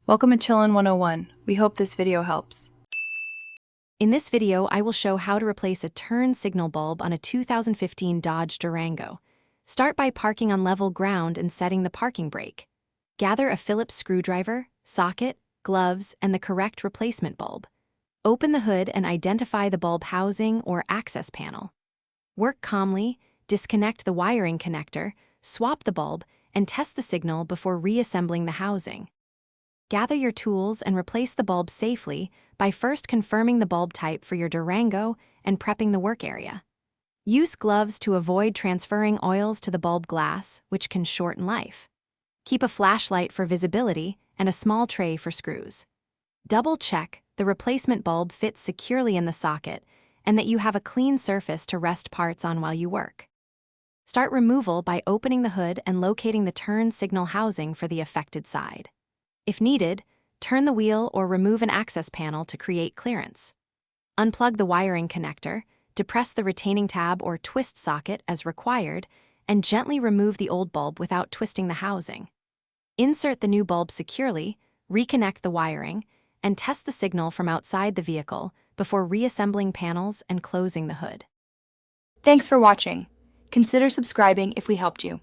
Welcome to Chillin' 101. We hope this video helps. In this video, I will show how to replace a turn signal bulb on a 2015 Dodge Durango. Start by parking on level ground and setting the parking brake. Gather a Phillips screwdriver, socket, gloves, and the correct replacement bulb. Open the hood and identify the bulb housing or access panel. Work calmly, disconnect the wiring connector, swap the bulb, and test the signal before reassembling the housing. Gather your tools and replace the bulb safely by first confirming the bulb type for your Durango and prepping the work area. Use gloves to avoid transferring oils to the bulb glass, which can shorten life. Keep a flashlight for visibility and a small tray for screws. Double-check the replacement bulb fits securely in the socket and that you have a clean surface to rest parts on while you work. Start removal by opening the hood and locating the turn signal housing for the affected side. If needed, turn the wheel or remove an access panel to create clearance. Unplug the wiring connector, depress the retaining tab or twist socket as required, and gently remove the old bulb without twisting the housing. Insert the new bulb securely, reconnect the wiring, and test the signal from outside the vehicle before reassembling panels and closing the hood. Thanks for watching. Consider subscribing if we helped you.